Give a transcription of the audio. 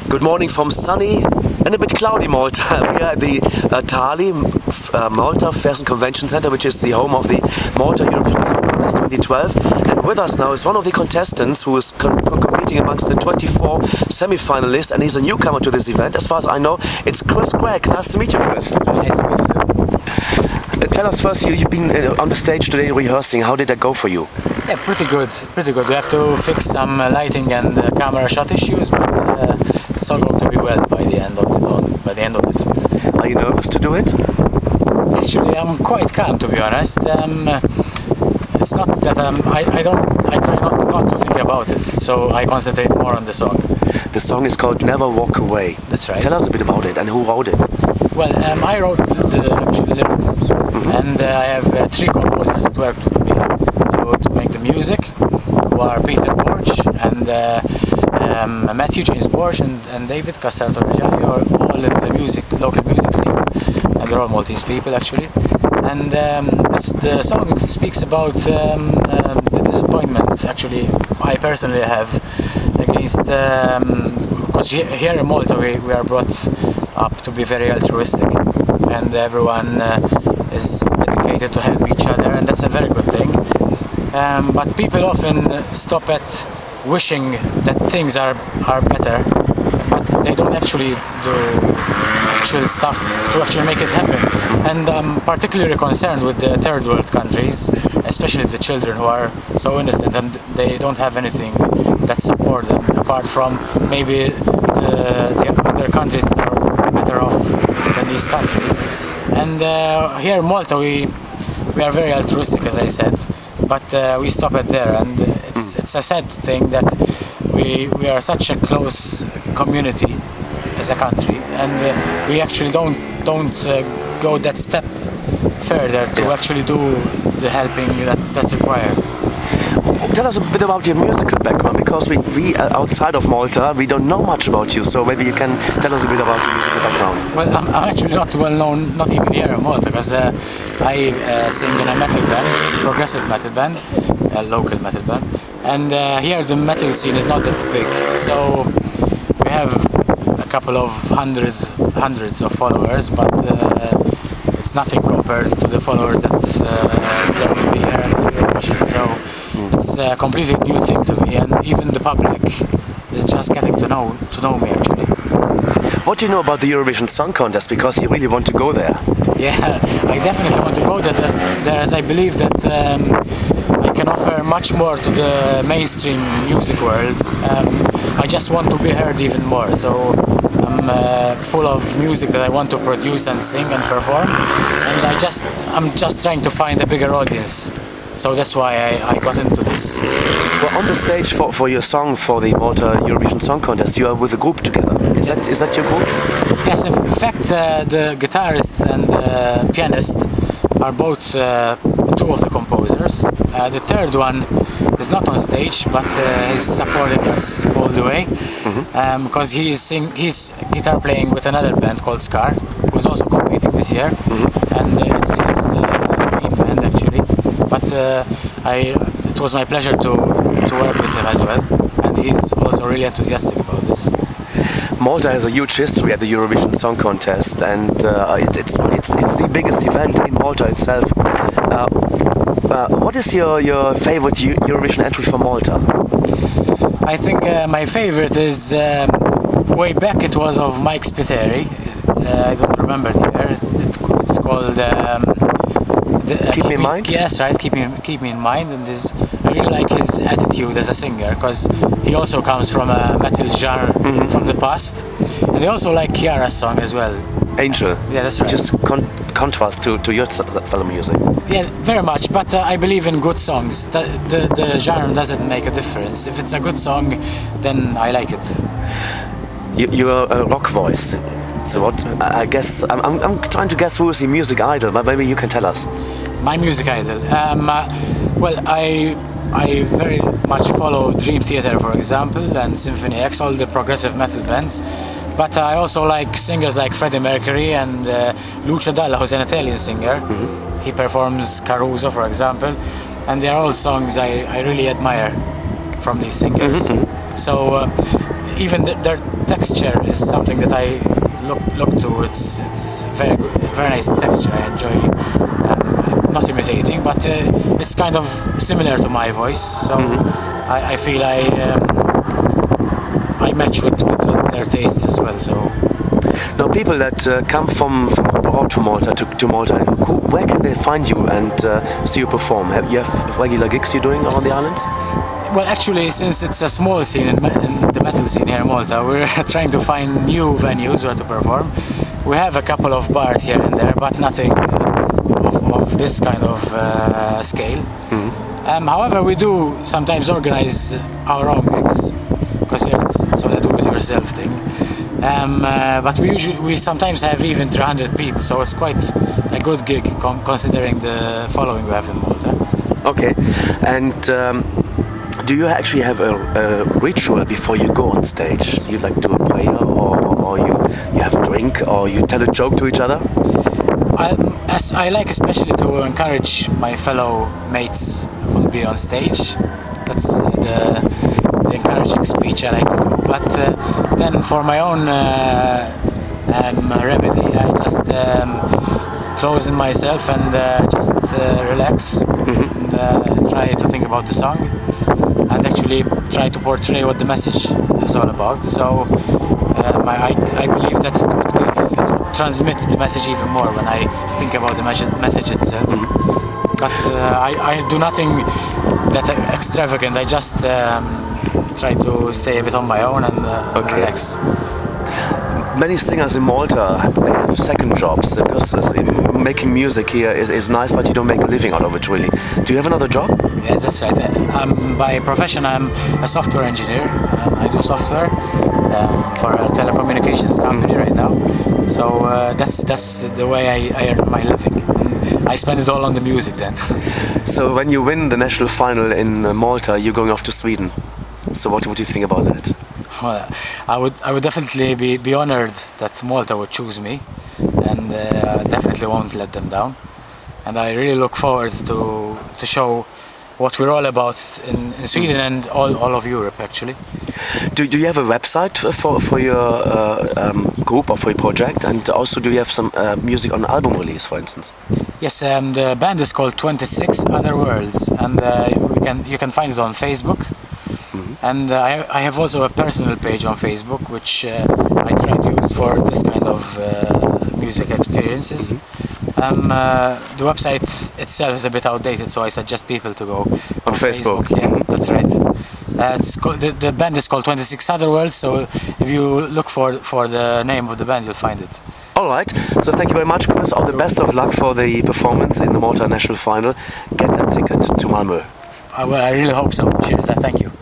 Good morning from sunny and a bit cloudy Malta. We are at the Tali, Malta Fairs and Convention Center, which is the home of the Malta Eurovision Song Contest 2012. And with us now is one of the contestants who is competing amongst the 24 semi-finalists, and he's a newcomer to this event. As far as I know, it's Chris Grech. Nice to meet you, Chris. Nice to meet you too. Tell us first, you've been on the stage today rehearsing. How did that go for you? Yeah, pretty good. We have to fix some lighting and camera shot issues, but it's all going to be well by the end of it. Are you nervous to do it? Actually, I'm quite calm, to be honest. It's not that I try not to think about it, so I concentrate more on the song. The song is called Never Walk Away. That's right. Tell us a bit about it and who wrote it. Well, I wrote the lyrics, and I have 3 composers that worked with me to make the music, who are Peter Borch and Matthew James Borch and David Cassato Reggiani, or all in the local music scene, and they're all Maltese people actually. And the song speaks about the disappointment actually I personally have against, because here in Malta we are brought up to be very altruistic, and everyone is dedicated to help each other, and that's a very good thing. But people often stop at wishing that things are better, but they don't actually do actual stuff to actually make it happen. And I'm particularly concerned with the third world countries, especially the children who are so innocent and they don't have anything that support them apart from maybe the other countries that are better off than these countries. And here in Malta we are very altruistic, as I said, but we stop it there, and it's a sad thing that we are such a close community as a country, and we actually don't go that step further to actually do the helping that's required. Tell us a bit about your musical background, because we outside of Malta, we don't know much about you, so maybe you can tell us a bit about your musical background. Well, I'm actually not well known, not even here in Malta, because I sing in a metal band, progressive metal band, a local metal band, and here the metal scene is not that big, so we have a couple of hundreds of followers, but it's nothing compared to the followers that there will be here at Eurovision. So it's a completely new thing to me, and even the public is just getting to know me actually. What do you know about the Eurovision Song Contest? Because you really want to go there. Yeah, I definitely want to go there, as I believe that I can offer much more to the mainstream music world. I just want to be heard even more. So I'm full of music that I want to produce and sing and perform, and I'm just trying to find a bigger audience. So that's why I got into this. Well, on the stage for your song for the Malta Eurovision Song Contest, you are with a group together. Is that your group? Yes, in fact, the guitarist and the pianist are both 2 of the composers. The third one is not on stage, but he's supporting us all the way, because he's guitar playing with another band called Scar, who's also competing this year, and it's his main band actually. But it was my pleasure to work with him as well, and he's also really enthusiastic about this. Malta has a huge history at the Eurovision Song Contest, and it's the biggest event in Malta itself. What is your favorite Eurovision entry for Malta? I think my favorite is way back. It was of Mike Spiteri. I don't remember the year. It's called. Keep Me in Mind? Yes, right. Keep me in mind, and I really like his attitude as a singer, because he also comes from a metal genre from the past, and I also like Chiara's song as well. Angel. Yeah, that's right. Just contrast to your style of music. Yeah, very much. But I believe in good songs. The genre doesn't make a difference. If it's a good song, then I like it. You're a rock voice. So what? I guess I'm trying to guess who is your music idol, but maybe you can tell us. My music idol. Well, I very much follow Dream Theater, for example, and Symphony X, all the progressive metal bands. But I also like singers like Freddie Mercury and Lucio Dalla, who's an Italian singer. He performs Caruso, for example, and they're all songs I really admire from these singers. So even their texture is something that I look to. It's very good, very nice texture. I enjoy not imitating, but it's kind of similar to my voice. So I feel I match with their tastes as well. So now, people that come from abroad to Malta to Malta, where can they find you and see you perform? You have regular gigs you're doing around the island? Well, actually, since it's a small scene in the metal scene here in Malta, we're trying to find new venues where to perform. We have a couple of bars here and there, but nothing of this kind of scale. However, we do sometimes organize our own gigs, because here it's all a do-it-yourself thing. But we sometimes have even 300 people, so it's quite a good gig considering the following we have in Malta. Okay, and do you actually have a ritual before you go on stage? You like do a prayer, or you have a drink, or you tell a joke to each other? I like especially to encourage my fellow mates who will be on stage. That's the encouraging speech I like to do. But then for my own remedy, I just close in myself and just relax and try to think about the song and actually try to portray what the message is all about. So I believe that it would transmit the message even more when I think about the message itself. But I do nothing that extravagant. I just try to stay a bit on my own and relax. Many singers in Malta, they have second jobs because making music here is nice, but you don't make a living out of it really. Do you have another job? Yes, that's right. By profession, I'm a software engineer. I do software for a telecommunications company right now. So that's the way I earn my living. And I spend it all on the music then. So when you win the national final in Malta, you're going off to Sweden. So what would you think about that? Well, I would definitely be honored that Malta would choose me, and definitely won't let them down. And I really look forward to show what we're all about in Sweden and all of Europe actually. Do you have a website for your group or for your project, and also do you have some music on album release, for instance? Yes, the band is called 26 Other Worlds, and you can find it on Facebook. And I have also a personal page on Facebook, which I try to use for this kind of music experiences. The website itself is a bit outdated, so I suggest people to go on Facebook. Yeah, that's right. It's called, the band is called 26 Other Worlds, so if you look for the name of the band, you'll find it. All right, so thank you very much, Chris. All the best of luck for the performance in the Malta National Final. Get that ticket to Malmö. I really hope so. Cheers, thank you.